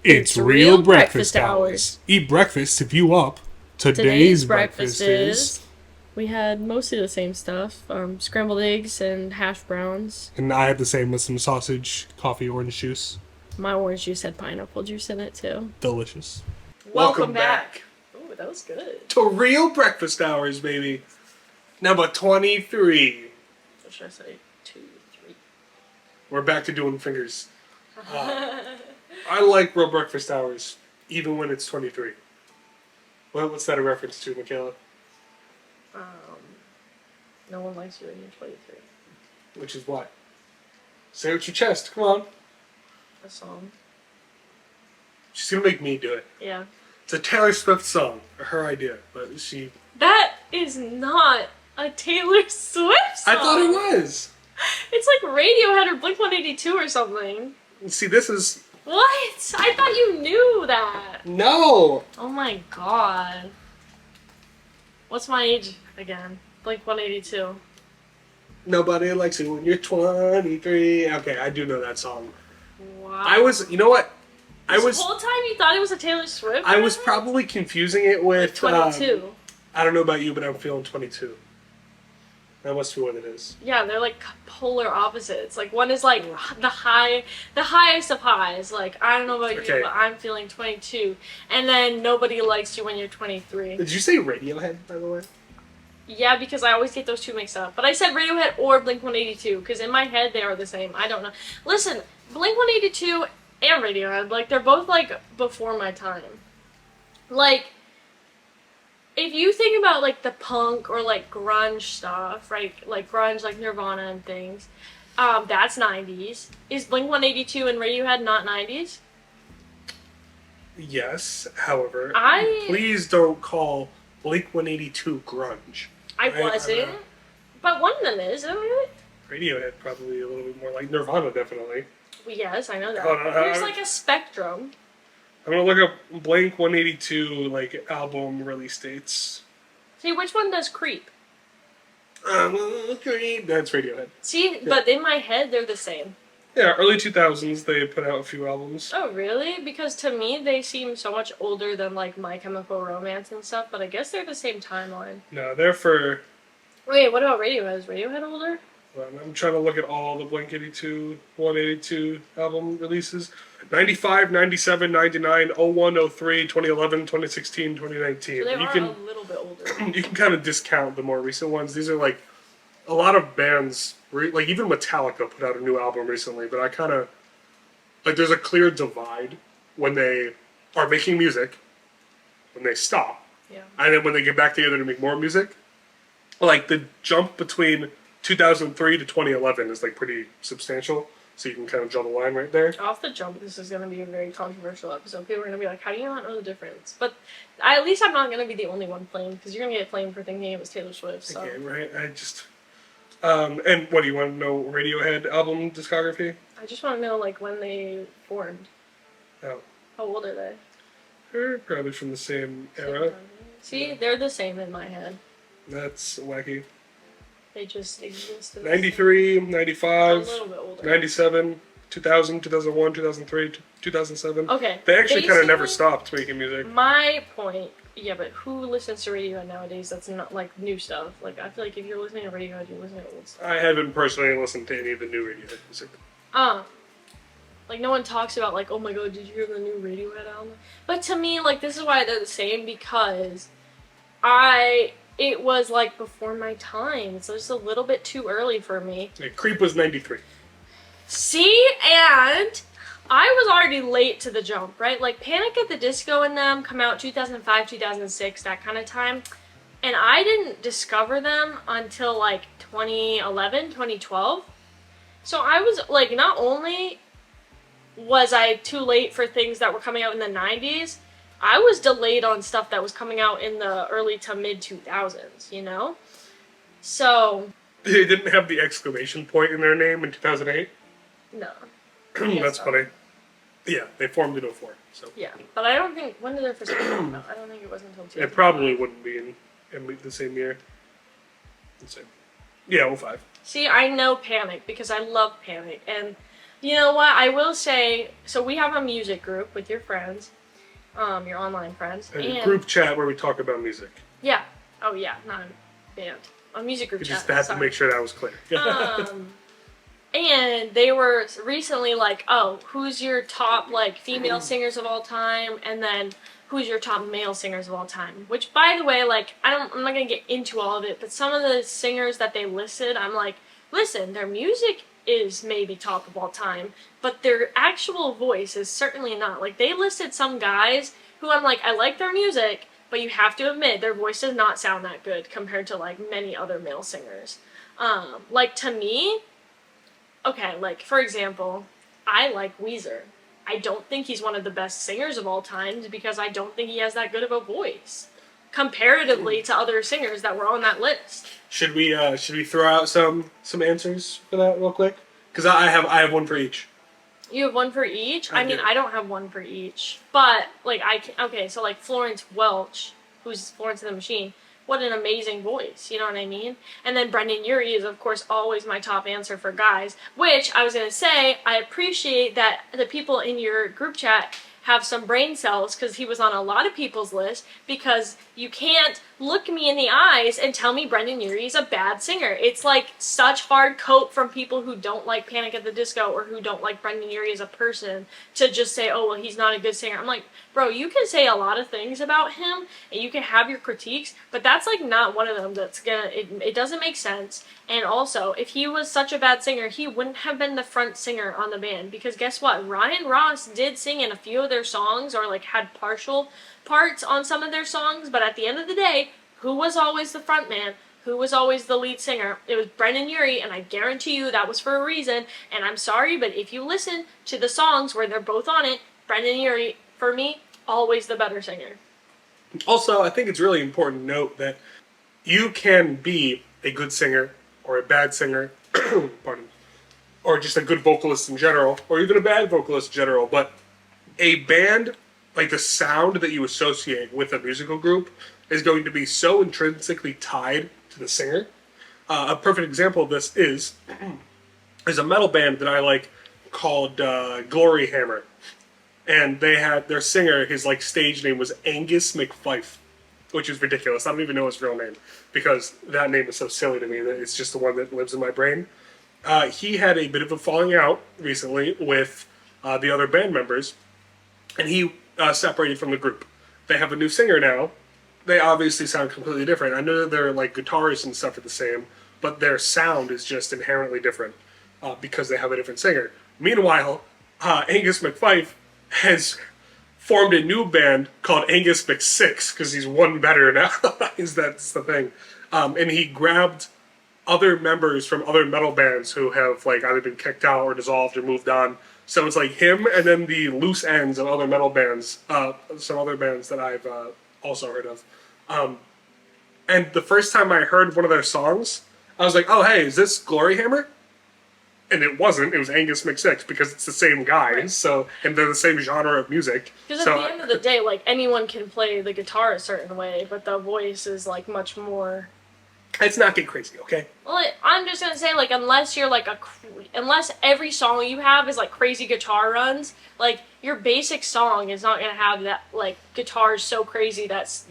It's real breakfast hours. Eat breakfast if you up. Today's breakfast is... We had mostly the same stuff: scrambled eggs and hash browns. And I had the same with some sausage, coffee, orange juice. My orange juice had pineapple juice in it too. Delicious. Welcome back. Ooh, that was good. To real breakfast hours, baby. Number 23. What should I say? 2, 3. We're back to doing fingers. I like real breakfast hours, even when it's 23. What's that a reference to, Michaela? No one likes you when you're 23. Which is what? Say it with your chest. Come on. A song. She's gonna make me do it. Yeah. It's a Taylor Swift song, or her idea, but she... That is not a Taylor Swift song. I thought it was. It's like Radiohead or Blink-182 or something. See, this is... What? I thought you knew that. No! Oh my god. What's my age again? Blink-182. Nobody likes you when you're 23. Okay, I do know that song. Wow. I was... You know what? This whole time you thought it was a Taylor Swift? I was probably confusing it with... 22. I don't know about you, but I'm feeling 22. That must be what it is. Yeah, they're like polar opposites. Like one is like the highest of highs. Like I don't know about you, but I'm feeling 22. And then nobody likes you when you're 23. Did you say Radiohead, by the way? Yeah, because I always get those two mixed up. But I said Radiohead or Blink-182 because in my head they are the same. I don't know. Listen, Blink-182 and Radiohead, like they're both like before my time. Like, if you think about like the punk or like grunge stuff, right? Like grunge, like Nirvana and things, that's 90s. Is Blink-182 and Radiohead not 90s? Yes, however, I please don't call Blink-182 grunge. I wasn't, but one of them is, isn't it? Radiohead probably a little bit more like Nirvana, definitely. Well, yes, I know that. Oh, no, There's like a spectrum. I'm gonna look up Blink-182 like album release dates. See, which one does Creep? Creep. That's Radiohead. See, yeah. But in my head, they're the same. Yeah, early 2000s they put out a few albums. Oh, really? Because to me, they seem so much older than like My Chemical Romance and stuff. But I guess they're the same timeline. No, they're for... Wait, what about Radiohead? Is Radiohead older? I'm trying to look at all the Blink-182 album releases. 95, 97, 99, 01, 03, 2011, 2016, 2019. So they are a little bit older. You can kind of discount the more recent ones. These are like a lot of bands, like even Metallica put out a new album recently, but I kind of, like there's a clear divide when they are making music, when they stop, and then when they get back together to make more music. Like the jump between 2003 to 2011 is like pretty substantial. So you can kind of draw the line right there. Off the jump, this is going to be a very controversial episode. People are going to be like, how do you not know the difference? But at least I'm not going to be the only one playing, because you're going to get flamed for thinking it was Taylor Swift. So. Okay, right. I just... and what, do you want to know Radiohead album discography? I just want to know, like, when they formed. Oh. How old are they? They're probably from the same era. See, they're the same in my head. That's wacky. They just exist. 93, 95, a little bit older. 97, 2000, 2001, 2003, 2007. Okay. They actually kind of never stopped making music. My point, yeah, but who listens to Radiohead nowadays that's not, like, new stuff? Like, I feel like if you're listening to Radiohead, you're listening to old stuff. I haven't personally listened to any of the new Radiohead music. Like, no one talks about, like, oh my god, did you hear the new Radiohead album? But to me, like, this is why they're the same, because it was, like, before my time, so it's a little bit too early for me. Yeah, Creep was 93. See? And I was already late to the jump, right? Like, Panic at the Disco and them come out 2005, 2006, that kind of time. And I didn't discover them until, like, 2011, 2012. So I was, like, not only was I too late for things that were coming out in the 90s, I was delayed on stuff that was coming out in the early to mid 2000s, you know? So... They didn't have the exclamation point in their name in 2008? No. That's funny. Yeah, they formed in 04. So. Yeah, but I don't think... When did their first album come out? I don't think it was until 2005. It probably wouldn't be in the same year. Let's see. Yeah, 05. See, I know Panic because I love Panic, and You know what? I will say, so we have a music group with your friends, your online friends, A group chat where we talk about music. yeah. Oh yeah, not a band. A music group You chat. just had to sorry. make sure that was clear. And they were recently like, oh, who's your top like female singers of all time, and then who's your top male singers of all time? Which, by the way, like I'm not gonna get into all of it, but some of the singers that they listed, I'm like, listen, their music is maybe top of all time, but their actual voice is certainly not. Like they listed some guys who I'm like, I like their music, but you have to admit their voice does not sound that good compared to like many other male singers. Like to me, okay, like for example, I like Weezer. I don't think he's one of the best singers of all time because I don't think he has that good of a voice comparatively to other singers that were on that list. Should we throw out some answers for that real quick? Because I have one for each. You have one for each? I mean, do. I don't have one for each. But, like, okay, so, like, Florence Welch, who's Florence and the Machine, what an amazing voice, you know what I mean? And then Brendan Urie is, of course, always my top answer for guys, which, I was gonna say, I appreciate that the people in your group chat have some brain cells, because he was on a lot of people's list, because you can't look me in the eyes and tell me Brendan Urie is a bad singer. It's like such hard coat from people who don't like Panic at the Disco or who don't like Brendan Urie as a person to just say, oh, well, he's not a good singer. I'm like, bro, you can say a lot of things about him and you can have your critiques, but that's like not one of them that's gonna, it doesn't make sense. And also, if he was such a bad singer, he wouldn't have been the front singer on the band, because guess what? Ryan Ross did sing in a few of their songs, or like had partial parts on some of their songs, but at the end of the day, who was always the front man? Who was always the lead singer? It was Brendan Urie, and I guarantee you that was for a reason. And I'm sorry, but if you listen to the songs where they're both on it, Brendan Urie, for me, always the better singer. Also, I think it's really important to note that you can be a good singer or a bad singer, pardon, or just a good vocalist in general, or even a bad vocalist in general, but a band, like the sound that you associate with a musical group, is going to be so intrinsically tied to the singer. A perfect example of this is a metal band that I like called Glory Hammer. And they had their singer, his like stage name was Angus McFife, which is ridiculous. I don't even know his real name because that name is so silly to me that it's just the one that lives in my brain. He had a bit of a falling out recently with the other band members, and he separated from the group. They have a new singer now. They obviously sound completely different. I know that their like guitars and stuff are the same, but their sound is just inherently different because they have a different singer. Meanwhile, Angus McFife has formed a new band called Angus McSix because he's one better now. That's the thing. And he grabbed other members from other metal bands who have like either been kicked out or dissolved or moved on. So it's like him and then the loose ends of other metal bands, some other bands that I've also heard of. And the first time I heard one of their songs, I was like, oh, hey, is this Glory Hammer? And it wasn't. It was Angus McSix because it's the same guy. Right. So, and they're the same genre of music. Because so, at the end of the day, like anyone can play the guitar a certain way, but the voice is like much more. Let's not get crazy, okay? Well, I'm just gonna say, like, unless you're like unless every song you have is like crazy guitar runs, like your basic song is not gonna have that like guitars so crazy that's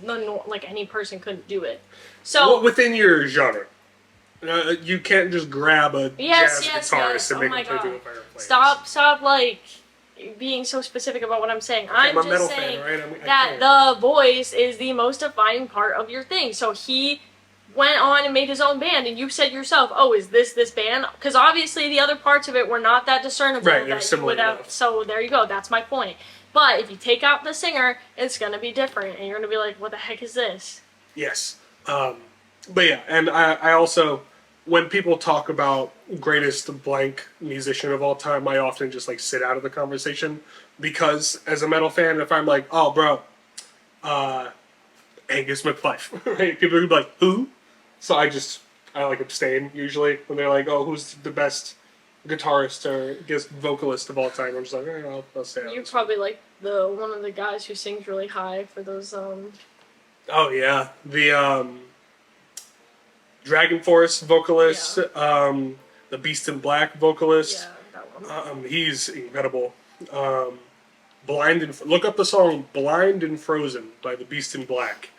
like any person couldn't do it. So well, within your genre, you can't just grab a jazz guitarist and oh make my him play God. through the fireplace. Stop, like being so specific about what I'm saying. I'm a just metal saying fan, right? that the voice is the most defining part of your thing. So he went on and made his own band, and you said yourself, oh, is this band? Because obviously the other parts of it were not that discernible. Right, they're similar enough. So there you go, that's my point. But if you take out the singer, it's going to be different, and you're going to be like, what the heck is this? Yes. But yeah, and I also, when people talk about greatest blank musician of all time, I often just like sit out of the conversation because as a metal fan, if I'm like, oh, bro, Angus McFife, right? People are gonna be like, who? So I like abstain usually when they're like, oh, who's the best guitarist or guest vocalist of all time? I'm just like, I'll stay out. You're probably like one of the guys who sings really high for those. Oh yeah, the Dragon Force vocalist, the Beast in Black vocalist. Yeah, that He's incredible. Look up the song "Blind and Frozen" by the Beast in Black.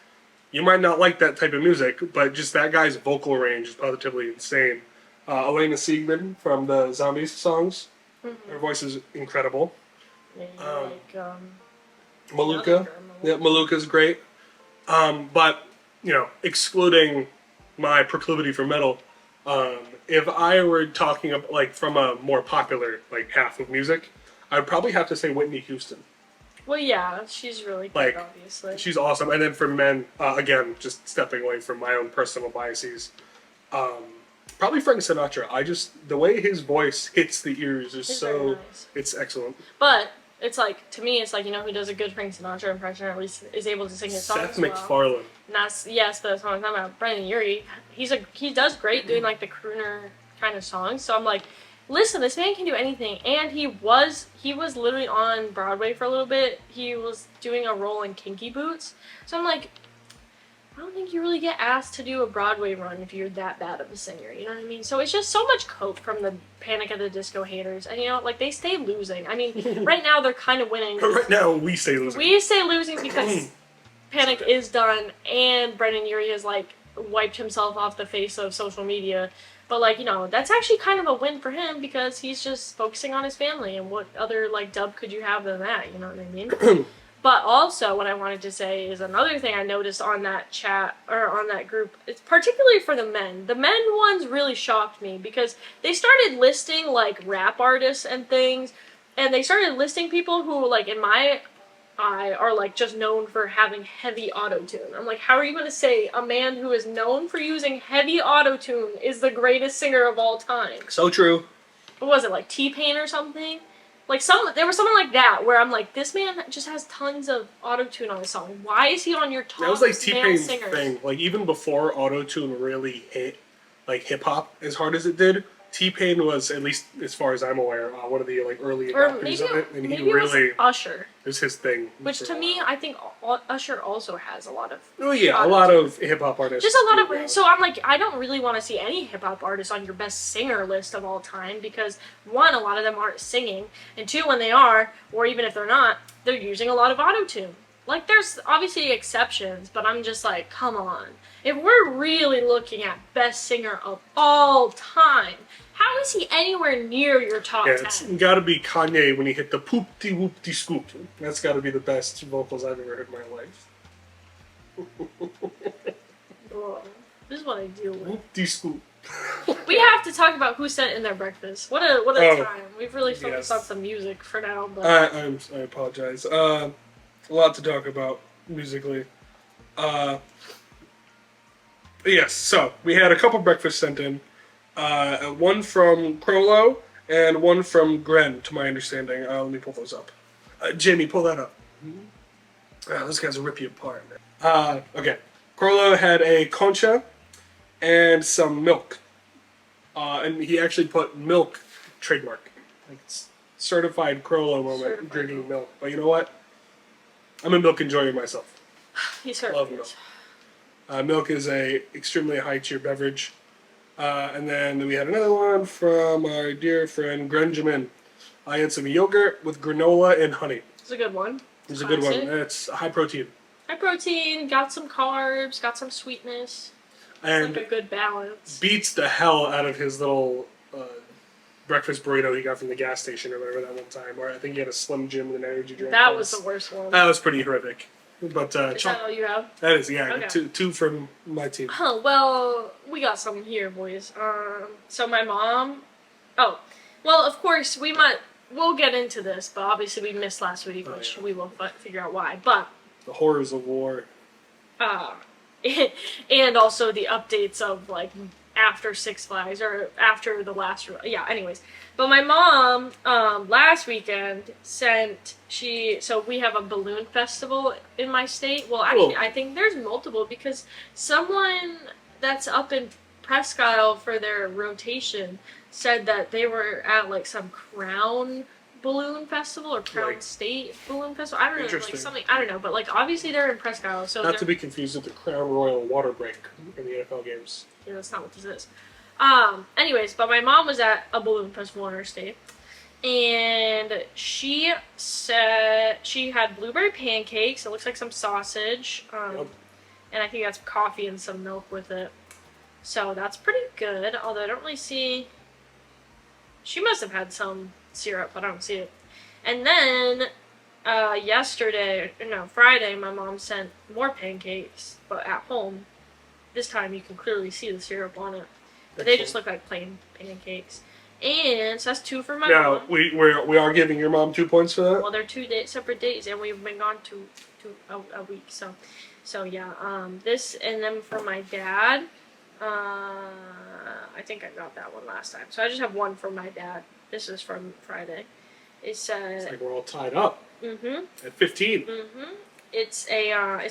You might not like that type of music, but just that guy's vocal range is positively insane. Elena Siegman from the Zombies songs, her voice is incredible. Yeah, Maluka, yeah, Maluka's great. But excluding my proclivity for metal, if I were talking about, like, from a more popular half of music, I'd probably have to say Whitney Houston. Well, yeah, she's really good, obviously. She's awesome. And then for men, again, just stepping away from my own personal biases, probably Frank Sinatra. The way his voice hits the ears is it's excellent. But it's like, to me, it's like, who does a good Frank Sinatra impression, or at least is able to sing his songs Seth MacFarlane. And that's, yes, the song I'm talking about, Brendan Urie. He does great doing like the crooner kind of songs. So I'm like, listen, this man can do anything. And he was literally on Broadway for a little bit. He was doing a role in Kinky Boots. So I'm like, I don't think you really get asked to do a Broadway run if you're that bad of a singer, you know what I mean? So it's just so much cope from the Panic at the Disco haters. And they stay losing. I mean, right now they're kind of winning. Right now we stay losing. We stay losing because Panic is done and Brendan Urie has wiped himself off the face of social media. But that's actually kind of a win for him because he's just focusing on his family, and what other dub could you have than that, you know what I mean? But also, what I wanted to say is another thing I noticed on that chat, or on that group, it's particularly for the men. The men ones really shocked me because they started listing, rap artists and things, and they started listing people who, in my eye, are, just known for having heavy auto-tune. I'm like, how are you going to say a man who is known for using heavy auto-tune is the greatest singer of all time? So true. What was it, T-Pain or something? There was something like that, where I'm like, this man just has tons of auto-tune on his song. Why is he on your top That was T-Pain's singers? thing. Even before auto-tune really hit, hip-hop as hard as it did, T-Pain was, at least as far as I'm aware, one of the early adopters of it, and he really it was Usher. It was his thing. Which to me, I think Usher also has a lot of. Oh yeah, a lot of hip hop artists. Just a lot of. So I'm like, I don't really want to see any hip hop artists on your best singer list of all time because one, a lot of them aren't singing, and two, when they are, or even if they're not, they're using a lot of auto tune. There's obviously exceptions, but I'm just like, come on. If we're really looking at best singer of all time, how is he anywhere near your top 10? It's gotta be Kanye when he hit the poop-de-whoop-de-scoop. That's gotta be the best vocals I've ever heard in my life. This is what I deal with. Whoop-de-scoop. We have to talk about who sent in their breakfast. What a time. We've really focused on some music for now. But I apologize. A lot to talk about musically. Yes, so we had a couple breakfasts sent in. One from Crollo and one from Gren, to my understanding. Let me pull those up. Jamie, pull that up. Those guys will rip you apart. Okay. Crollo had a concha and some milk. And he actually put milk trademark. It's certified Crollo moment, drinking milk. But you know what? I'm a milk enjoyer myself. He certainly Love milk. Milk is a extremely high tier beverage. And then we had another one from our dear friend Grenjamin. I had some yogurt with granola and honey. It's a good one. It's a good one. It's high protein. High protein, got some carbs, got some sweetness. And it's a good balance. Beats the hell out of his little breakfast burrito he got from the gas station or whatever that one time. Or I think he had a Slim Jim and an energy drink. That was the worst one. That was pretty horrific. But is that all you have? That is, yeah. Okay. Two from my team. Well, we got some here, boys. So my mom. Oh, well, of course we'll get into this, but obviously we missed last week, which we will figure out why. But the horrors of war. And also the updates of after Six Flags or after the last. Yeah. Anyways. But my mom, last weekend so we have a balloon festival in my state. Well, actually, I think there's multiple because someone that's up in Presque Isle for their rotation said that they were at some Crown Balloon Festival or Crown State Balloon Festival. I don't know, something, I don't know, but obviously they're in Presque Isle. So not to be confused with the Crown Royal water break in the NFL games. Yeah, that's not what this is. Anyways, but my mom was at a balloon festival in her state, And she said she had blueberry pancakes. It looks like some sausage. Yep. And I think that's coffee and some milk with it. So that's pretty good. Although I don't really see. She must have had some syrup, but I don't see it. And then Friday, my mom sent more pancakes, but at home. This time you can clearly see the syrup on it. But they just look like plain pancakes. And so that's 2 for my Now, mom. we are giving your mom 2 points for that? Well, they're 2 separate days, and we've been gone a week. So yeah. This, and then for my dad, I think I got that one last time. So I just have 1 for my dad. This is from Friday. It's like we're all tied up. Mm-hmm. At 15. Mm-hmm. It's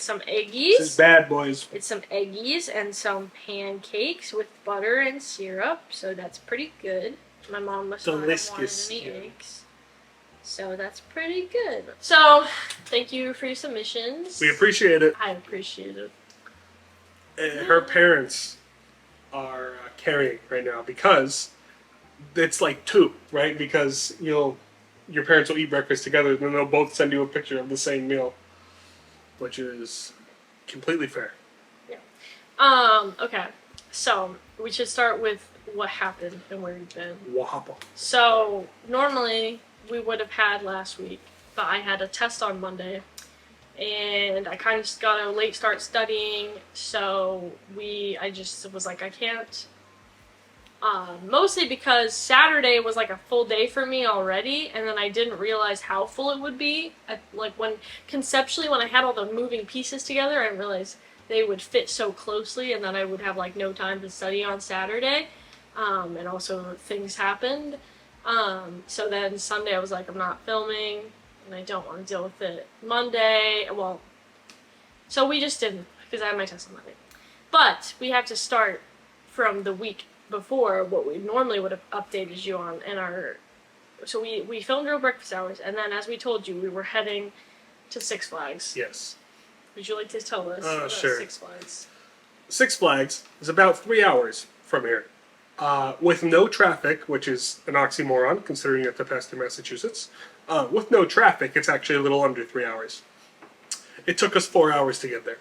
some eggies. This is bad, boys. It's some eggies and some pancakes with butter and syrup. So that's pretty good. My mom must not have wanted any eggs. So that's pretty good. So, thank you for your submissions. We appreciate it. I appreciate it. Her parents are carrying right now because it's like 2, right? Because your parents will eat breakfast together and then they'll both send you a picture of the same meal, which is completely fair. Yeah. Okay. So, we should start with what happened and where you've been. Wahapa. So, normally we would have had last week, but I had a test on Monday, and I kind of got a late start studying, so I just was like, I can't. Mostly because Saturday was like a full day for me already, and then I didn't realize how full it would be. Conceptually, when I had all the moving pieces together, I realized they would fit so closely, and then I would have like no time to study on Saturday. And also things happened. So then Sunday I was like, I'm not filming, and I don't want to deal with it. Monday, so we just didn't, because I had my test on Monday. But we have to start from the week before what we normally would have updated you on in our. So we filmed Real Breakfast Hours, and then as we told you, we were heading to Six Flags. Yes. Would you like to tell us about sure. Six Flags? Six Flags is about 3 hours from here. With no traffic, which is an oxymoron considering it's Bethesda, Massachusetts. With no traffic, it's actually a little under 3 hours. It took us 4 hours to get there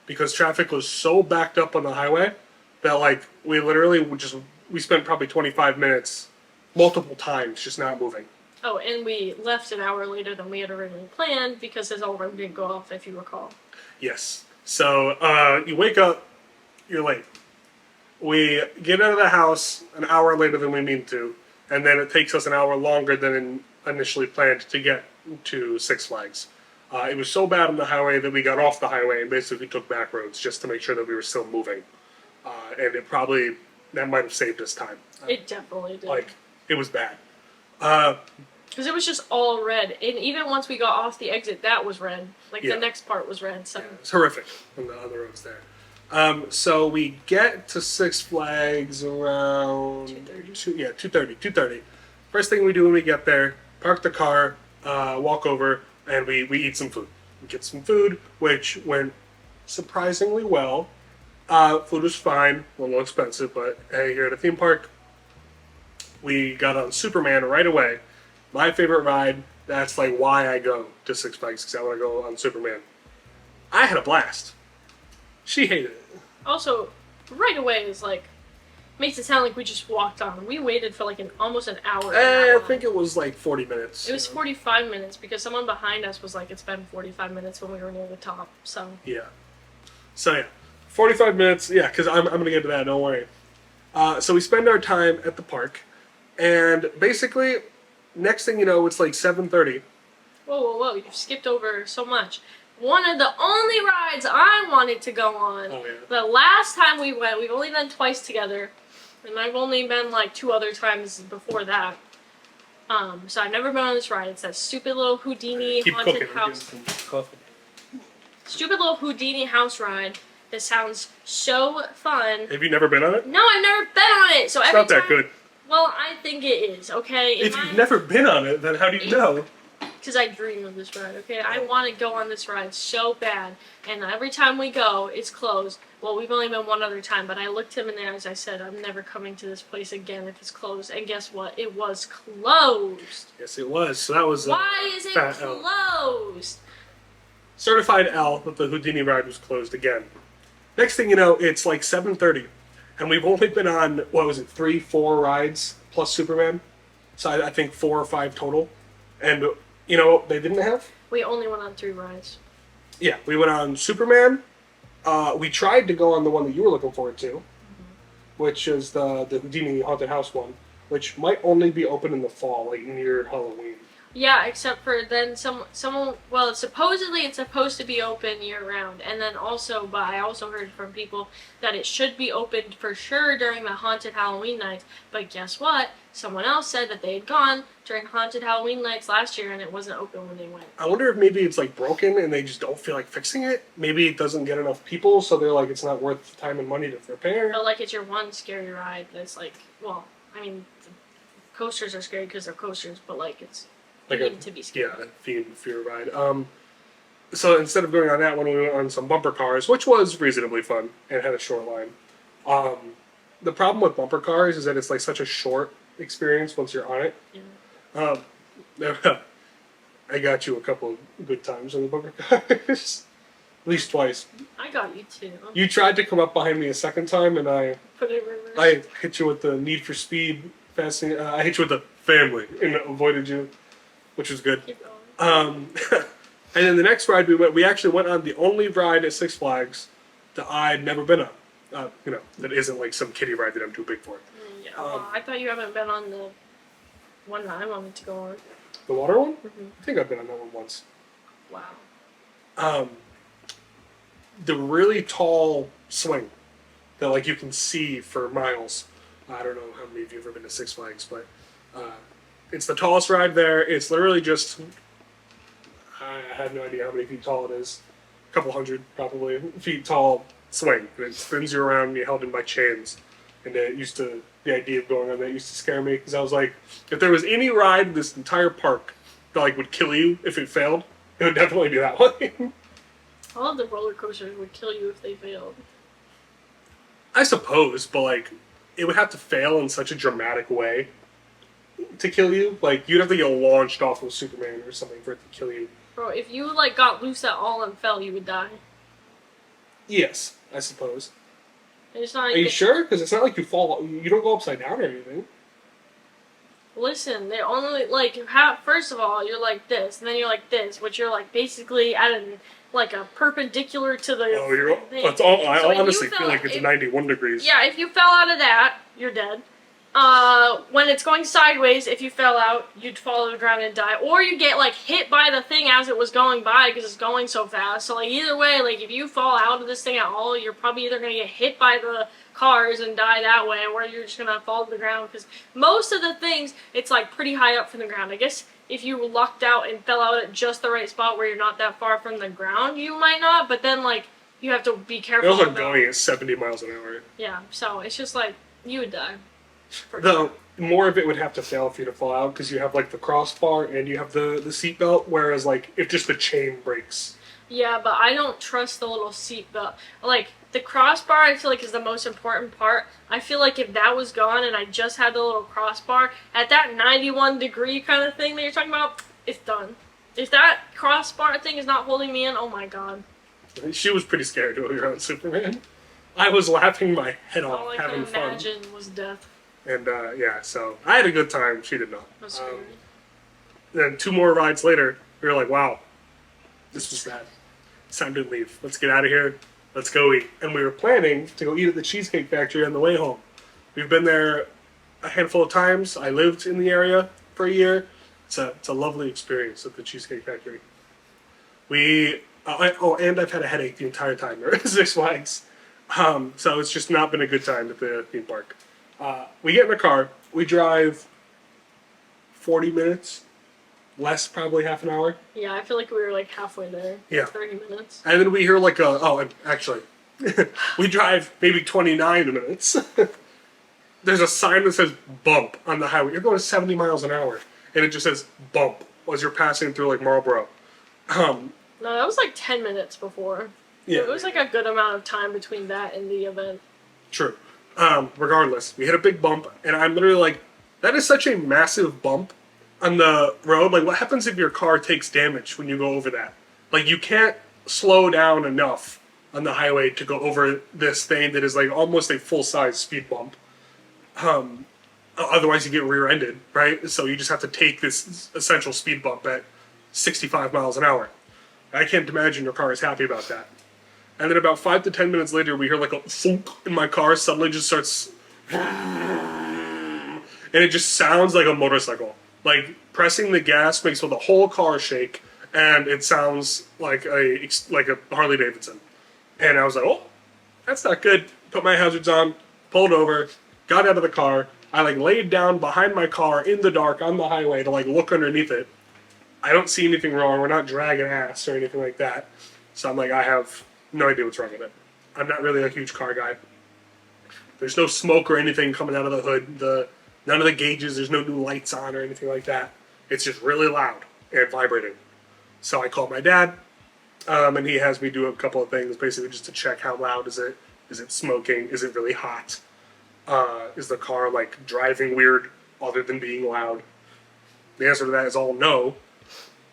because traffic was so backed up on the highway that we spent probably 25 minutes multiple times just not moving. Oh, and we left an hour later than we had originally planned because his alarm didn't go off, if you recall. Yes. So you wake up, you're late. We get out of the house an hour later than we mean to, and then it takes us an hour longer than initially planned to get to Six Flags. It was so bad on the highway that we got off the highway and basically took back roads just to make sure that we were still moving. And that might have saved us time. It definitely did. It was bad. Because it was just all red. And even once we got off the exit, that was red. The next part was red. So. Yeah, it's horrific on the roads there. So we get to Six Flags around 2:30. First thing we do when we get there, park the car, walk over, and we eat some food. We get some food, which went surprisingly well. Food was fine, a little expensive, but hey, here at a theme park, we got on Superman right away. My favorite ride. That's why I go to Six Flags, because I want to go on Superman. I had a blast. She hated it. Also, right away is makes it sound like we just walked on. We waited for almost an hour. I think it was 40 minutes. It was 45 minutes because someone behind us was it's been 45 minutes when we were near the top. So yeah. 45 minutes. Yeah, because I'm gonna get to that. Don't worry. So we spend our time at the park, and basically, next thing you know, it's 7:30. Whoa! You've skipped over so much. One of the only rides I wanted to go on. Oh, yeah. The last time we went, we've only been twice together, and I've only been 2 other times before that. So I've never been on this ride. It's that stupid little Houdini haunted house. Stupid little Houdini house ride that sounds so fun. Have you never been on it? No, I've never been on it. So it's every not that time, good. Well, I think it is. Okay. If you've never been on it, then how do you know? because I dream of this ride, okay? I want to go on this ride so bad, and every time we go, it's closed. Well, we've only been one other time, but I looked him in the eyes, I said, I'm never coming to this place again if it's closed, and guess what? It was closed. Yes, it was. So that was Why is it closed? Certified L that the Houdini ride was closed again. Next thing you know, it's like 7:30, and we've only been on, what was it, 3-4 rides plus Superman? So I think 4 or 5 total. And you know what they didn't have? We only went on 3 rides. Yeah, we went on Superman. We tried to go on the one that you were looking forward to, which is the Houdini Haunted House one, which might only be open in the fall, like near Halloween. Yeah, except for then someone. Well, supposedly it's supposed to be open year round, and then also, but I also heard from people that it should be opened for sure during the haunted Halloween nights. But guess what? Someone else said that they had gone during haunted Halloween nights last year, and it wasn't open when they went. I wonder if maybe it's like broken and they just don't feel like fixing it. Maybe it doesn't get enough people, so they're like, it's not worth the time and money to repair. But like, it's your one scary ride that's like, well, I mean, the coasters are scary because they're coasters, but like it's. Like to be scared. Yeah, a themed fear ride. So instead of going on that one, we went on some bumper cars, which was reasonably fun and had a short line. The problem with bumper cars is that it's like such a short experience once you're on it. Yeah. I got you a couple of good times on the bumper cars, at least twice. I got you too. You tried to come up behind me a second time, and I Put it in reverse. I hit you with the Need for Speed fasting. I hit you with the family and avoided you, which was good. Keep going. And then the next ride we actually went on the only ride at Six Flags that I'd never been on. That isn't like some kiddie ride that I'm too big for. Yeah, well, I thought you haven't been on the one that I wanted to go on. The water one? Mm-hmm. I think I've been on that one once. Wow. The really tall swing that like you can see for miles. I don't know how many of you have ever been to Six Flags, but it's the tallest ride there. It's literally just, I have no idea how many feet tall it is. A couple hundred, probably, feet tall swing. And it spins you around and you're held in by chains. And the idea of going on that used to scare me because I was like, if there was any ride in this entire park that like would kill you if it failed, it would definitely be that one. All of the roller coasters would kill you if they failed. I suppose, but like, it would have to fail in such a dramatic way to kill you. Like, you'd have to get launched off of Superman or something for it to kill you. Bro, if you like got loose at all and fell, you would die. Yes, I suppose. And it's not Are you sure? Because it's not like you fall. You don't go upside down or anything. Listen, they only like first of all, you're like this, and then you're like this, which you're like basically at a perpendicular to the. Oh, you're. thing. That's all. I So if honestly you feel fell- like it's if- 91 degrees. Yeah, if you fell out of that, you're dead. When it's going sideways, if you fell out, you'd fall to the ground and die. Or you get, like, hit by the thing as it was going by because it's going so fast. So, like, either way, like, if you fall out of this thing at all, you're probably either going to get hit by the cars and die that way, or you're just going to fall to the ground. Because most of the things, it's, like, pretty high up from the ground. I guess if you lucked out and fell out at just the right spot where you're not that far from the ground, you might not. But then, like, you have to be careful. Those are going at 70 miles an hour. Yeah, so it's just, like, you would die. Though more of it would have to fail for you to fall out because you have like the crossbar and you have the seatbelt. Whereas like if just the chain breaks. Yeah, but I don't trust the little seatbelt. Like the crossbar, I feel like is the most important part. I feel like if that was gone and I just had the little crossbar at that 91-degree kind of thing that you're talking about, it's done. If that crossbar thing is not holding me in, oh my god. She was pretty scared when we were on Superman. I was laughing my head off, All I having could fun. imagine was death. And yeah, so I had a good time. She did not. That's scary. Then 2 more rides later, we were like, wow, this was bad. It's time to leave. Let's get out of here. Let's go eat. And we were planning to go eat at the Cheesecake Factory on the way home. We've been there a handful of times. I lived in the area for a year. It's a lovely experience at the Cheesecake Factory. And I've had a headache the entire time there at Six Flags. So it's just not been a good time at the theme park. We get in the car. We drive 40 minutes. Less, probably half an hour. Yeah, I feel like we were like halfway there. Yeah. 30 minutes. And then we hear like and actually, we drive maybe 29 minutes. There's a sign that says bump on the highway. You're going 70 miles an hour. And it just says bump as you're passing through like Marlboro. No, that was like 10 minutes before. Yeah, It was like a good amount of time between that and the event. true. Regardless, we hit a big bump, and I'm literally like, that is such a massive bump on the road. Like, what happens if your car takes damage when you go over that? Like, you can't slow down enough on the highway to go over this thing that is like almost a full-size speed bump. Otherwise, you get rear-ended, right? So you just have to take this essential speed bump at 65 miles an hour. I can't imagine your car is happy about that. And then about 5 to 10 minutes later, we hear like a thunk in my car. Suddenly, just starts, and it just sounds like a motorcycle. Like pressing the gas makes the whole car shake, and it sounds like a Harley Davidson. And I was like, oh, that's not good. Put my hazards on, pulled over, got out of the car. I like laid down behind my car in the dark on the highway to like look underneath it. I don't see anything wrong. We're not dragging ass or anything like that. So I'm like, I have no idea what's wrong with it. I'm not really a huge car guy. There's no smoke or anything coming out of the hood. None of the gauges, there's no new lights on or anything like that. It's just really loud and vibrating. So I called my dad, and he has me do a couple of things, basically just to check how loud is it. Is it smoking? Is it really hot? Is the car like driving weird other than being loud? The answer to that is all no.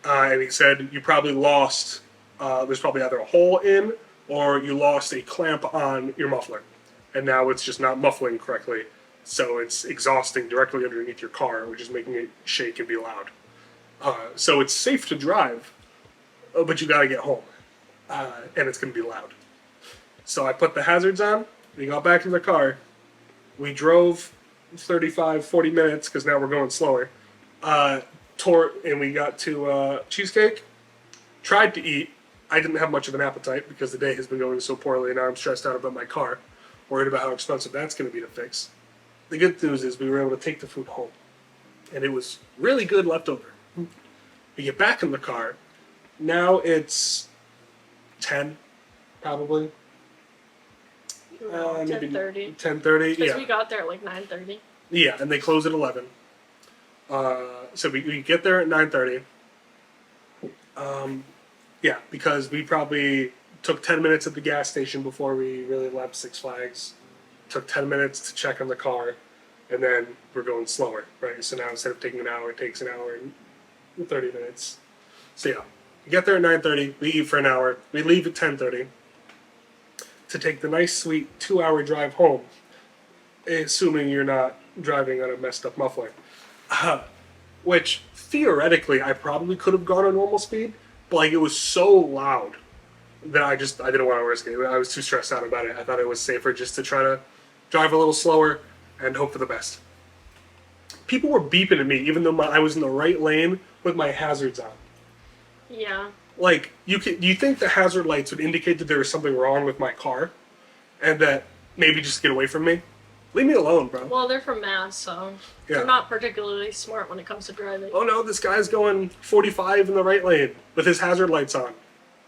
And he said you probably lost, there's probably either a hole in or you lost a clamp on your muffler. And now it's just not muffling correctly. So it's exhausting directly underneath your car, which is making it shake and be loud. So it's safe to drive, but you gotta get home. And it's gonna be loud. So I put the hazards on, we got back in the car. We drove 35, 40 minutes, because now we're going slower. And we got to Cheesecake. Tried to eat. I didn't have much of an appetite because the day has been going so poorly, and now I'm stressed out about my car, worried about how expensive that's going to be to fix. The good news is we were able to take the food home, and it was really good leftover. We get back in the car. Now it's 10, probably. Maybe 10:30. 10:30, Because yeah. we got there at like 9:30. Yeah, and they close at 11. So we get there at 9:30. Yeah, because we probably took 10 minutes at the gas station before we really left Six Flags. Took 10 minutes to check on the car, and then we're going slower, right? So now instead of taking an hour, it takes an hour and 30 minutes. So yeah, we get there at 9:30. We eat for an hour. We leave at 10:30 to take the nice, sweet 2-hour drive home, assuming you're not driving on a messed up muffler. Which, theoretically, I probably could have gone at normal speed, but like it was so loud that I didn't want to risk it. I was too stressed out about it. I thought it was safer just to try to drive a little slower and hope for the best. People were beeping at me even though I was in the right lane with my hazards on. Yeah. Like, do you think the hazard lights would indicate that there was something wrong with my car? And that maybe just get away from me? Leave me alone, bro. Well, they're from Mass, so Yeah. they're not particularly smart when it comes to driving. Oh no, this guy's going 45 in the right lane with his hazard lights on.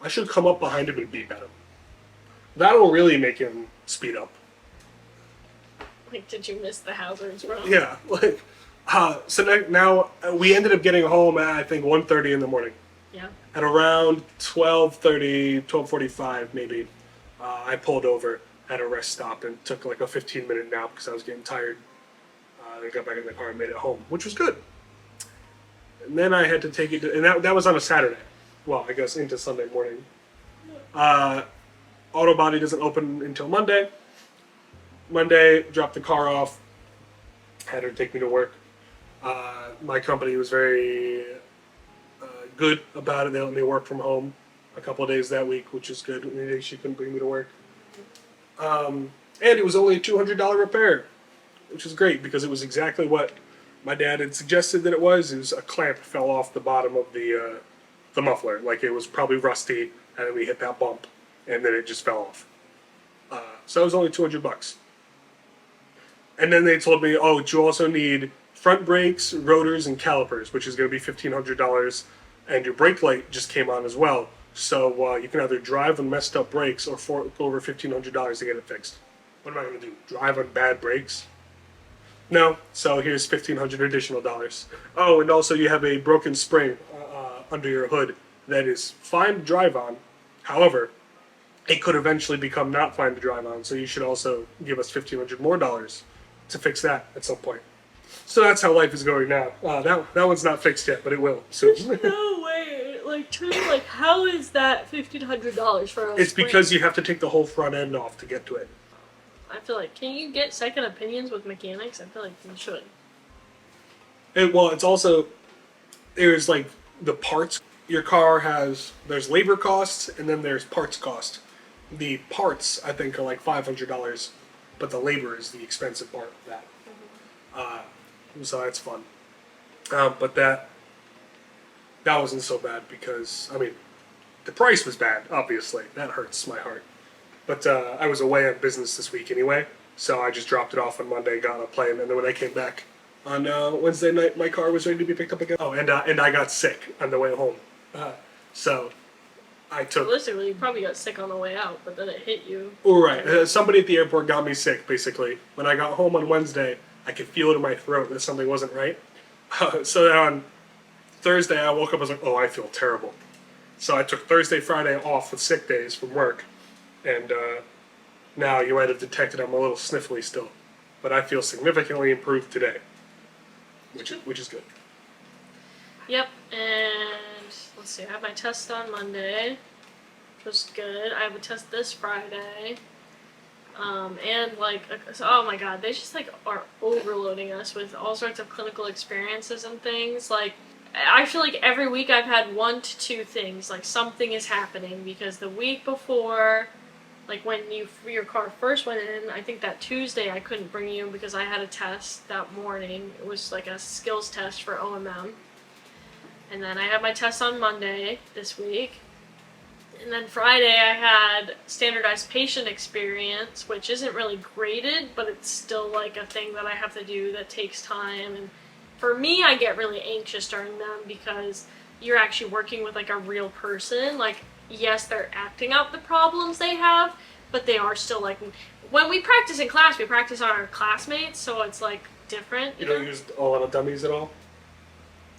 I should come up behind him and beep at him. That'll really make him speed up. Like, did you miss the hazards, bro? Yeah, like, so now we ended up getting home at, I think, 1:30 in the morning. Yeah. At around 12:30, 12:45 maybe, I pulled over at a rest stop and took like a 15-minute nap because I was getting tired. Then got back in the car and made it home, which was good. And then I had to take it to, and that was on a Saturday. Well, I guess into Sunday morning. Auto body doesn't open until Monday. Monday, dropped the car off, had her take me to work. My company was very good about it. They let me work from home a couple of days that week, which is good. Maybe she couldn't bring me to work. And it was only a $200 repair, which is great because it was exactly what my dad had suggested that it was. It was a clamp fell off the bottom of the muffler. Like it was probably rusty, and then we hit that bump, and then it just fell off. So it was only $200. And then they told me, oh, you also need front brakes, rotors, and calipers, which is going to be $1,500. And your brake light just came on as well. So you can either drive on messed up brakes or fork over $1,500 to get it fixed. What am I going to do? Drive on bad brakes? No. So here's $1,500 additional dollars. Oh, and also you have a broken spring under your hood that is fine to drive on. However, it could eventually become not fine to drive on, so you should also give us $1,500 more to fix that at some point. So that's how life is going now. That one's not fixed yet, but it will soon. No way. Like, truly, like, how is that $1,500 for a It's spring? because you have to take the whole front end off to get to it. I feel like, can you get second opinions with mechanics? I feel like you should. Well, it's also, there's like the parts. Your car has, there's labor costs and then there's parts cost. The parts, I think, are like $500, but the labor is the expensive part of that. So that's fun. But that wasn't so bad because, I mean, the price was bad, obviously. That hurts my heart. But I was away on business this week anyway, so I just dropped it off on Monday, got on a plane, and then when I came back on Wednesday night, my car was ready to be picked up again. Oh, and I got sick on the way home. So I took... Realistically, you probably got sick on the way out, but then it hit you. Oh, right. Somebody at the airport got me sick, basically. When I got home on Wednesday, I could feel it in my throat that something wasn't right. So then on Thursday, I woke up, I was like, oh, I feel terrible. So I took Thursday, Friday off with sick days from work. And now you might have detected I'm a little sniffly still. But I feel significantly improved today, which is good. Yep, and let's see, I have my test on Monday, which was good. I have a test this Friday. And like, oh my god, they just like are overloading us with all sorts of clinical experiences and things. Like, I feel like every week I've had 1 to 2 things, like something is happening, because the week before, like when your car first went in, I think that Tuesday I couldn't bring you because I had a test that morning. It was like a skills test for OMM. And then I had my test on Monday this week. And then Friday I had standardized patient experience, which isn't really graded, but it's still like a thing that I have to do that takes time. And for me, I get really anxious during them because you're actually working with like a real person. Like, yes, they're acting out the problems they have, but they are still like, when we practice in class, we practice on our classmates, so it's like different. You don't use a lot of dummies at all?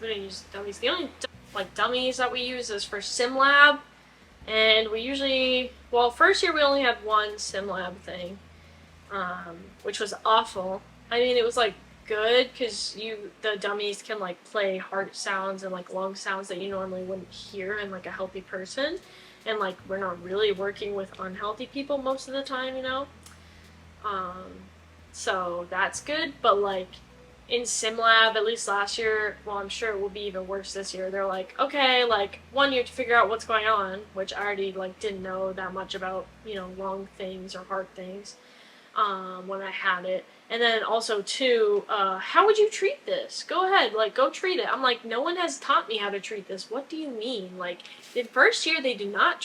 We don't use dummies. The only like dummies that we use is for sim lab. And we usually, well, first year we only had one sim lab thing, which was awful. I mean, it was like good because the dummies can like play heart sounds and like lung sounds that you normally wouldn't hear in like a healthy person. And like, we're not really working with unhealthy people most of the time, you know? So that's good, but like, in SimLab, at least last year, well, I'm sure it will be even worse this year. They're like, okay, like 1 year to figure out what's going on, which I already like didn't know that much about, you know, lung things or heart things when I had it. And then also 2, how would you treat this? Go ahead, like go treat it. I'm like, no one has taught me how to treat this. What do you mean? Like, in first year they did not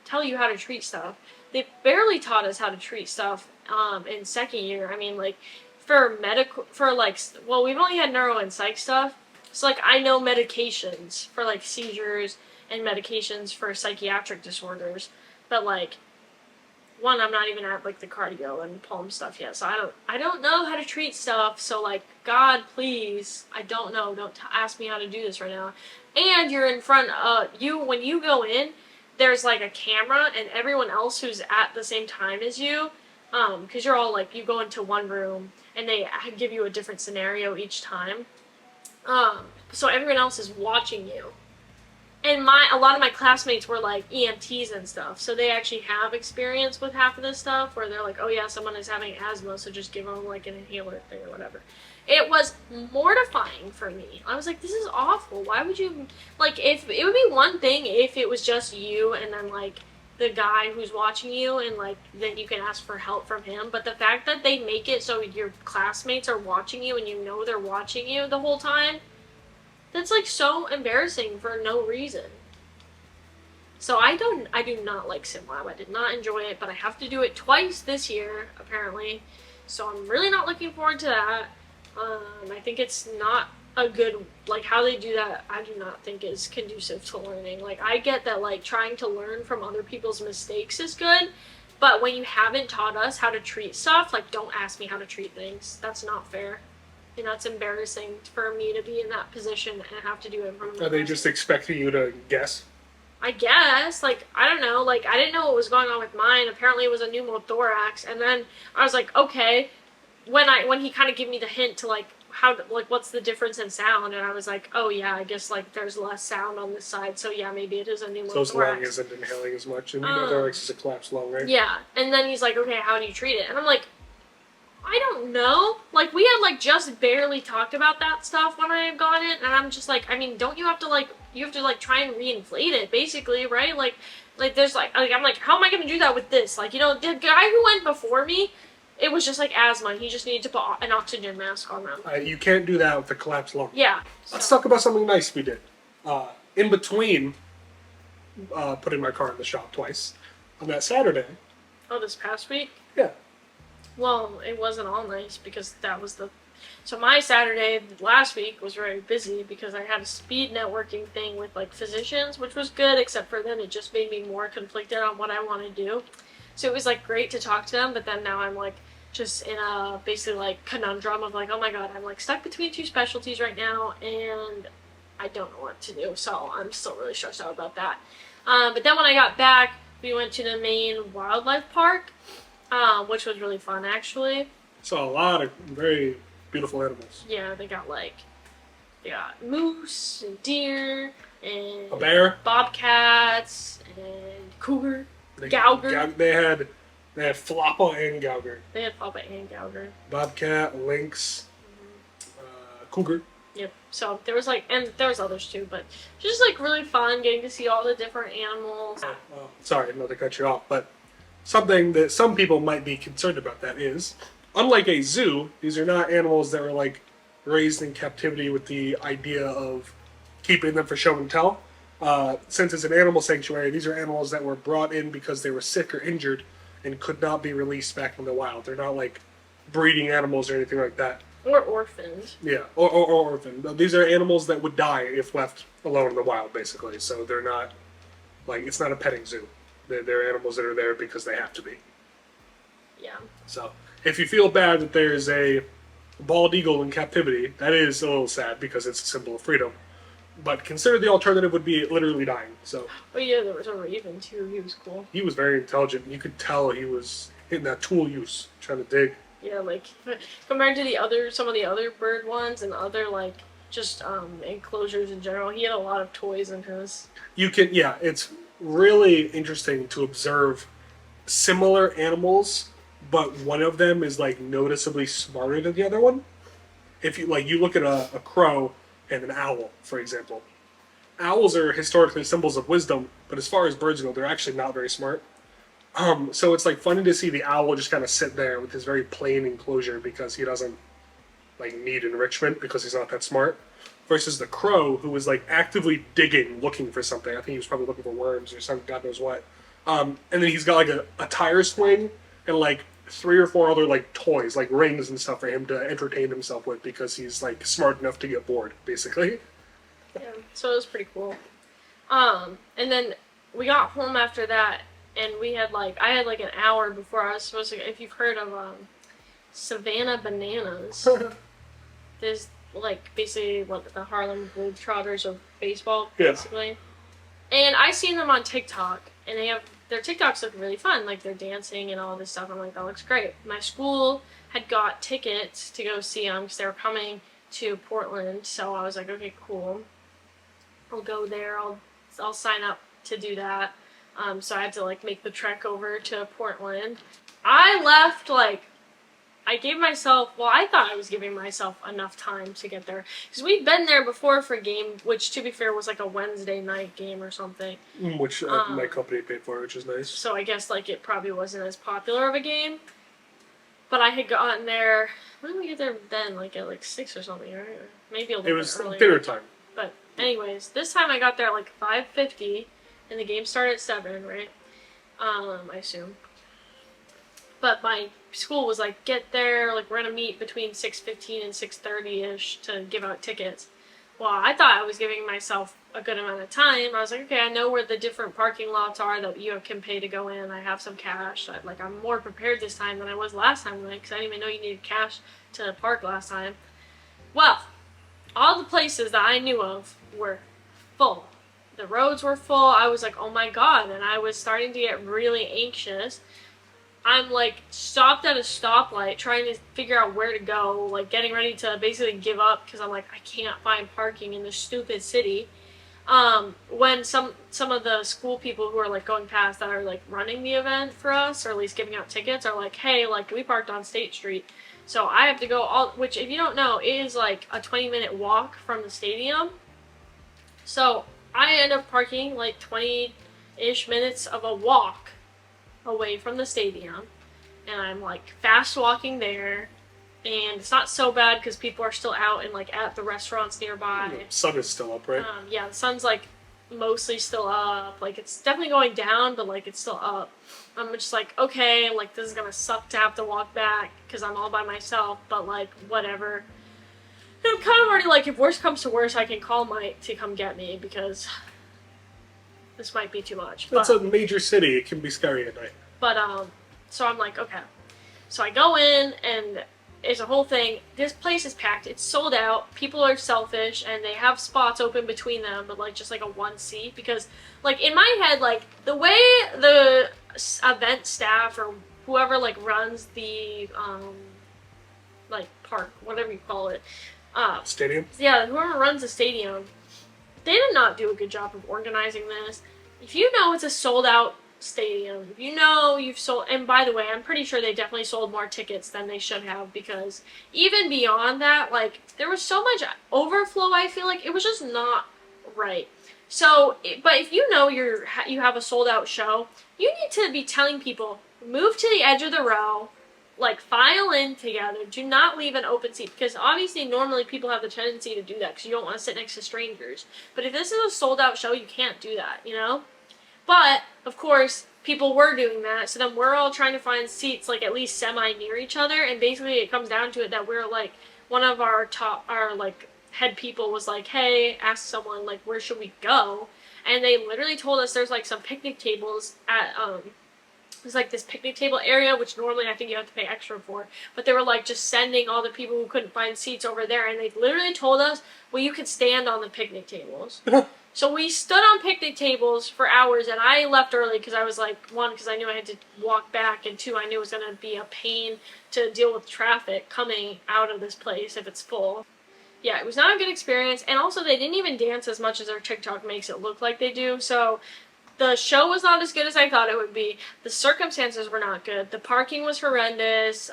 tell you how to treat stuff. They barely taught us how to treat stuff in second year. I mean, like, well, we've only had neuro and psych stuff, so like I know medications for like seizures and medications for psychiatric disorders, but like, one, I'm not even at like the cardio and pulm stuff yet, so I don't know how to treat stuff. So like, God, please, I don't know. Don't ask me how to do this right now. And you're in front of when you go in, there's like a camera and everyone else who's at the same time as you. Because you're all like, you go into one room and they give you a different scenario each time. So everyone else is watching you. And a lot of my classmates were like EMTs and stuff, so they actually have experience with half of this stuff where they're like, oh yeah, someone is having asthma, so just give them like an inhaler thing or whatever. It was mortifying for me. I was like, this is awful. Why would you, like, if it would be one thing if it was just you and then like the guy who's watching you and like then you can ask for help from him, but the fact that they make it so your classmates are watching you and you know they're watching you the whole time, that's like so embarrassing for no reason. So I do not like SimLab. I did not enjoy it, but I have to do it twice this year apparently, so I'm really not looking forward to that. I think it's not a good, like, how they do that, I do not think is conducive to learning. Like, I get that, like, trying to learn from other people's mistakes is good, but when you haven't taught us how to treat stuff, like, don't ask me how to treat things. That's not fair. You know, it's embarrassing for me to be in that position and have to do it from. Are they just expecting you to guess? I guess, like, I don't know, like, I didn't know what was going on with mine. Apparently it was a pneumothorax, and then I was like, okay, when he kind of gave me the hint to, like, how, like, what's the difference in sound, and I was like, oh, yeah, I guess, like, there's less sound on this side, so, yeah, maybe it is a pneumothorax. So his lung isn't inhaling as much, and pneumothorax is a collapsed lung, right? Yeah, and then he's like, okay, how do you treat it? And I'm like, I don't know. Like, we had, like, just barely talked about that stuff when I had got it, and I'm just like, I mean, don't you have to, like, try and reinflate it, basically, right? Like, there's, like, I'm like, how am I gonna do that with this? Like, you know, the guy who went before me, it was just, like, asthma. He just needed to put an oxygen mask on them. You can't do that with a collapsed lung. Yeah. Let's talk about something nice we did. In between putting my car in the shop twice, on that Saturday. Oh, this past week? Yeah. Well, it wasn't all nice because that was the... So my Saturday last week was very busy because I had a speed networking thing with, like, physicians, which was good, except for then it just made me more conflicted on what I want to do. So it was, like, great to talk to them, but then now I'm, like, just in a basically, like, conundrum of, like, oh my god, I'm, like, stuck between two specialties right now, and I don't know what to do, so I'm still really stressed out about that. But then when I got back, we went to the main wildlife park, which was really fun, actually. Saw a lot of very beautiful animals. Yeah, they got moose and deer and a bear, bobcats and cougar, gauger. They had floppa and gauger. They had floppa and gauger. Bobcat, lynx, cougar. Yep. So there was and there was others too, but just like really fun getting to see all the different animals. Sorry, not to cut you off, but something that some people might be concerned about that is, unlike a zoo, these are not animals that were like raised in captivity with the idea of keeping them for show and tell. Since it's an animal sanctuary, these are animals that were brought in because they were sick or injured and could not be released back in the wild. They're not like breeding animals or anything like that. Or orphaned. Yeah, or orphaned. These are animals that would die if left alone in the wild, basically. So they're not, like, it's not a petting zoo. They're animals that are there because they have to be. Yeah. So if you feel bad that there's a bald eagle in captivity, that is a little sad because it's a symbol of freedom. But consider the alternative would be literally dying. So. Oh yeah, there was a raven too. He was cool. He was very intelligent. You could tell he was hitting that tool use, trying to dig. Yeah, like compared to some of the other bird ones and other like just enclosures in general, he had a lot of toys in his. It's really interesting to observe similar animals, but one of them is like noticeably smarter than the other one. If you look at a crow and an owl, for example. Owls are historically symbols of wisdom, but as far as birds go, they're actually not very smart. So it's like funny to see the owl just kind of sit there with his very plain enclosure because he doesn't like need enrichment because he's not that smart. Versus the crow who was like actively digging, looking for something. I think he was probably looking for worms or some God knows what. And then he's got like a tire swing and like 3 or 4 other like toys, like rings and stuff for him to entertain himself with because he's like smart enough to get bored, basically. Yeah, so it was pretty cool. And then we got home after that. And I had like an hour before I was supposed to, if you've heard of Savannah Bananas, there's like basically what the Harlem Globetrotters of baseball, basically. Yeah. And I seen them on TikTok, and their TikToks look really fun, like they're dancing and all this stuff. I'm like, that looks great. My school had got tickets to go see them because they were coming to Portland, so I was like, okay, cool. I'll go there. I'll sign up to do that. So I had to like make the trek over to Portland. I left I thought I was giving myself enough time to get there. Because we'd been there before for a game, which to be fair was like a Wednesday night game or something. Which my company paid for, which is nice. So I guess it probably wasn't as popular of a game. But I had gotten there, when did we get there then? At 6 or something, right? Maybe a little bit earlier. It was dinner time. But anyways, this time I got there at 5:50. And the game started at 7, right? I assume. But my school was get there, we're gonna meet between 6:15 and 6:30-ish to give out tickets. Well, I thought I was giving myself a good amount of time. I was like, okay, I know where the different parking lots are that you can pay to go in. I have some cash. I'm more prepared this time than I was last time because I didn't even know you needed cash to park last time. Well, all the places that I knew of were full. The roads were full. I was like, oh my god. And I was starting to get really anxious. I'm like stopped at a stoplight trying to figure out where to go, like getting ready to basically give up because I'm like, I can't find parking in this stupid city. When some of the school people who are like going past that are like running the event for us, or at least giving out tickets, are like, hey, like we parked on State Street, so I have to go all, which if you don't know is like a 20-minute walk from the stadium. So I end up parking like 20-ish minutes of a walk away from the stadium, and I'm like fast walking there, and it's not so bad because people are still out and like at the restaurants nearby. The sun is still up, right? Yeah, the sun's like mostly still up. Like it's definitely going down, but like it's still up. I'm just like, okay, like this is gonna suck to have to walk back because I'm all by myself, but like whatever. And I'm kind of already like, if worst comes to worst, I can call Mike to come get me because this might be too much. That's a major city. It can be scary at night. But so I'm like, okay. So I go in and it's a whole thing. This place is packed. It's sold out. People are selfish and they have spots open between them, but like just like a one seat because like in my head, like the way the event staff or whoever like runs the like park, whatever you call it, Stadium? yeah, whoever runs the stadium, they did not do a good job of organizing this. If you know it's a sold out stadium, if you know you've sold, and by the way, I'm pretty sure they definitely sold more tickets than they should have because even beyond that, like there was so much overflow. I feel like it was just not right. So, but if you know you have a sold out show, you need to be telling people move to the edge of the row. Like, file in together. Do not leave an open seat. Because obviously, normally people have the tendency to do that because you don't want to sit next to strangers. But if this is a sold out show, you can't do that, you know? But, of course, people were doing that. So then we're all trying to find seats, like, at least semi near each other. And basically, it comes down to it that we're, like, one of our head people was like, hey, ask someone, like, where should we go? And they literally told us there's, like, some picnic tables at, there's like this picnic table area, which normally I think you have to pay extra for. But they were like just sending all the people who couldn't find seats over there. And they literally told us, well, you could stand on the picnic tables. So we stood on picnic tables for hours. And I left early because I was like, one, because I knew I had to walk back. And two, I knew it was going to be a pain to deal with traffic coming out of this place if it's full. Yeah, it was not a good experience. And also, they didn't even dance as much as their TikTok makes it look like they do. So the show was not as good as I thought it would be. The circumstances were not good. The parking was horrendous.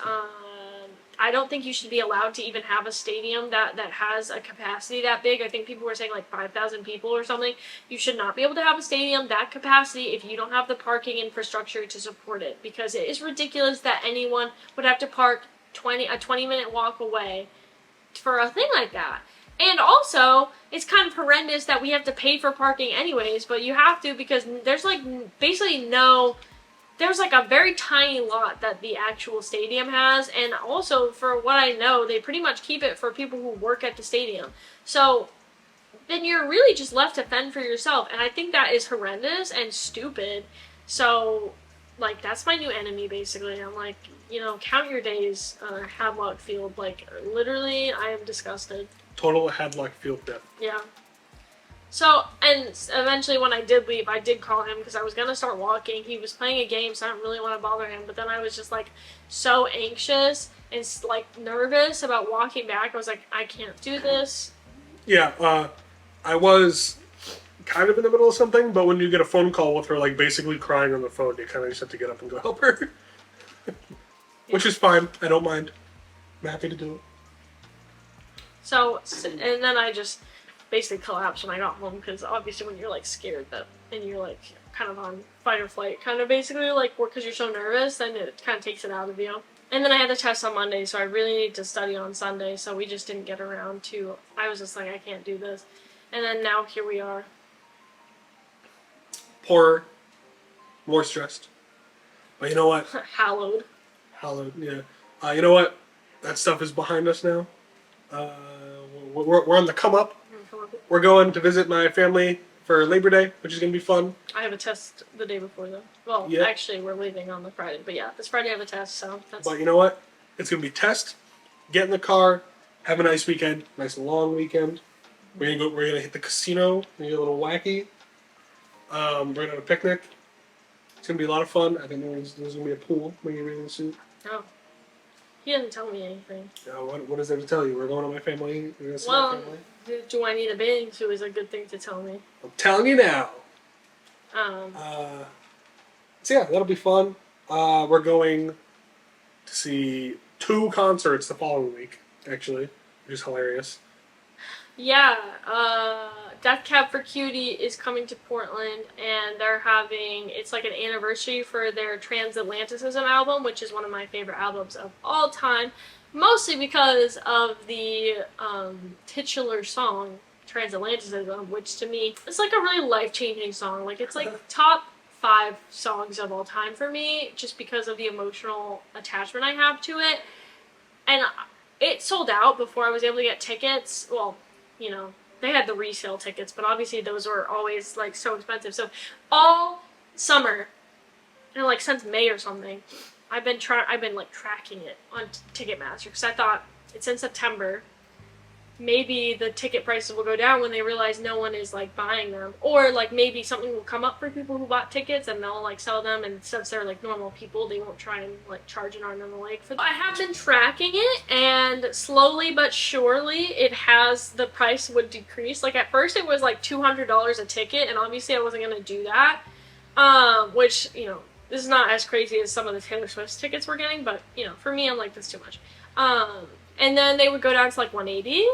I don't think you should be allowed to even have a stadium that has a capacity that big. I think people were saying like 5,000 people or something. You should not be able to have a stadium that capacity if you don't have the parking infrastructure to support it. Because it is ridiculous that anyone would have to park a 20-minute walk away for a thing like that. And also, it's kind of horrendous that we have to pay for parking anyways, but you have to because there's like basically there's like a very tiny lot that the actual stadium has, and also for what I know, they pretty much keep it for people who work at the stadium. So then you're really just left to fend for yourself, and I think that is horrendous and stupid. So like that's my new enemy basically. I'm like, you know, count your days, Havelock Field. Like literally, I am disgusted. Total Hadlock Field death. Yeah. So, and eventually when I did leave, I did call him because I was going to start walking. He was playing a game, so I didn't really want to bother him. But then I was just, like, so anxious and, like, nervous about walking back. I was like, I can't do this. Yeah, I was kind of in the middle of something, but when you get a phone call with her, like, basically crying on the phone, you kind of just have to get up and go help her. Which is fine. I don't mind. I'm happy to do it. So, and then I just basically collapsed when I got home because obviously when you're like scared and you're like kind of on fight or flight, kind of basically like because you're so nervous, then it kind of takes it out of you. And then I had the test on Monday, so I really need to study on Sunday. So we just didn't get around to. I was just like, I can't do this. And then now here we are. Poorer, more stressed. But you know what? Hallowed, yeah. You know what? That stuff is behind us now. We're on the come up. We're going to visit my family for Labor Day, which is going to be fun. I have a test the day before though. Well, yeah. Actually, we're leaving on the Friday, but yeah, this Friday I have a test, so that's. But you know what? It's going to be test, get in the car, have a nice weekend, nice long weekend. We're gonna hit the casino, and get a little wacky. We're gonna have a picnic. It's gonna be a lot of fun. I think there's gonna be a pool when you're in the suit. Oh, he didn't tell me anything. What is there to tell you? We're going to my family. We're gonna see my Well, family. do I need a bathing suit is a good thing to tell me. I'm telling you now. Um, So yeah, that'll be fun. We're going to see 2 concerts the following week, actually, which is hilarious. yeah, Death Cab for Cutie is coming to Portland, and they're having, it's like an anniversary for their Transatlanticism album, which is one of my favorite albums of all time, mostly because of the titular song, Transatlanticism, which to me is like a really life-changing song. Like, it's like top 5 songs of all time for me, just because of the emotional attachment I have to it. And it sold out before I was able to get tickets. Well, you know, they had the resale tickets, but obviously those were always like so expensive. So all summer, and like since May or something, I've been like tracking it on Ticketmaster because I thought it's in September. Maybe the ticket prices will go down when they realize no one is like buying them, or like maybe something will come up for people who bought tickets and they'll like sell them, and since they're like normal people, they won't try and like charge an arm and a leg for them. I have been tracking it, and slowly but surely the price would decrease. Like at first it was like $200 a ticket, and obviously I wasn't gonna do that, which, you know, this is not as crazy as some of the Taylor Swift tickets we're getting, but you know, for me, I'm like, that's too much. And then they would go down to like 180,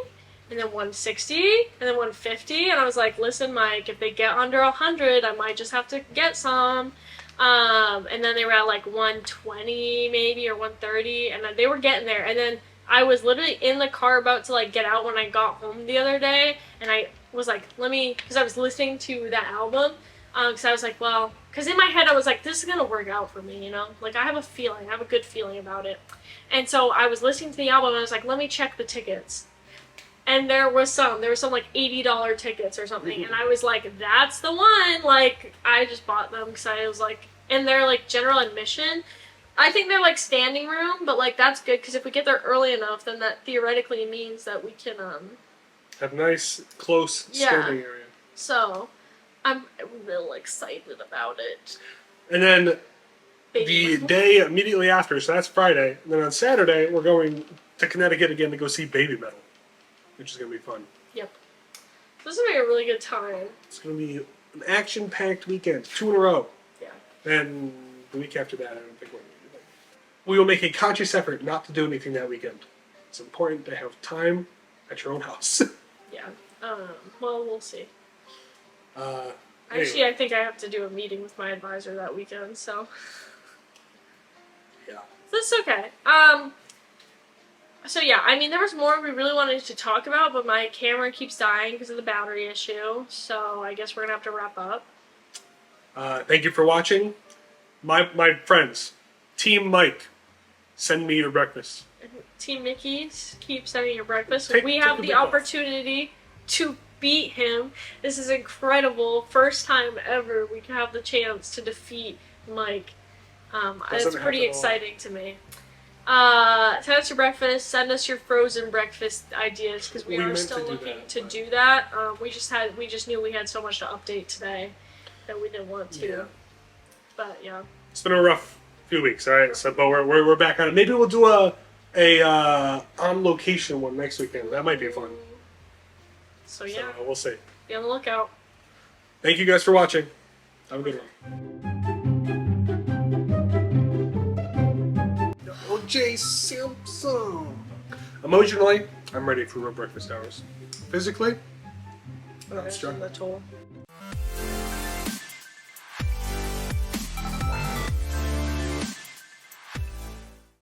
and then 160, and then 150, and I was like, listen, Mike, if they get under 100, I might just have to get some. And then they were at like 120 maybe, or 130, and then they were getting there, and then I was literally in the car about to like get out when I got home the other day, and I was like, because I was listening to that album, because I was like, well, because in my head I was like, this is gonna work out for me, you know, like I have a good feeling about it. And so I was listening to the album, and I was like, let me check the tickets. And there was some like $80 tickets or something, and I was like, that's the one. Like, I just bought them because I was like, and they're like general admission. I think they're like standing room, but like that's good because if we get there early enough, then that theoretically means that we can have nice close standing area. So I'm real excited about it. And then the day immediately after, so that's Friday. And then on Saturday, we're going to Connecticut again to go see Baby Metal, which is going to be fun. Yep. This is going to be a really good time. It's going to be an action-packed weekend, 2 in a row. Yeah. And the week after that, I don't think we're going to do that. We will make a conscious effort not to do anything that weekend. It's important to have time at your own house. Yeah. Well, we'll see. Anyway. Actually, I think I have to do a meeting with my advisor that weekend, so. Yeah. That's okay. So yeah, I mean, there was more we really wanted to talk about, but my camera keeps dying because of the battery issue, so I guess we're gonna have to wrap up. Thank you for watching. My friends, Team Mike, send me your breakfast. Team Mickey's, keep sending your breakfast. We take have the the big off. opportunity to beat him. This is incredible. First time ever we can have the chance to defeat Mike. It's pretty exciting to me. Send us your breakfast. Send us your frozen breakfast ideas because we are still looking to do that. We just knew we had so much to update today that we didn't want to. Yeah. But yeah, it's been a rough few weeks. All right, so but we're back on it. Maybe we'll do a on location one next weekend. That might be fun. So yeah, we'll see. Be on the lookout. Thank you guys for watching. Have a good one. O.J. Simpson. Emotionally, I'm ready for real breakfast hours. Physically, I'm struggling. The toll.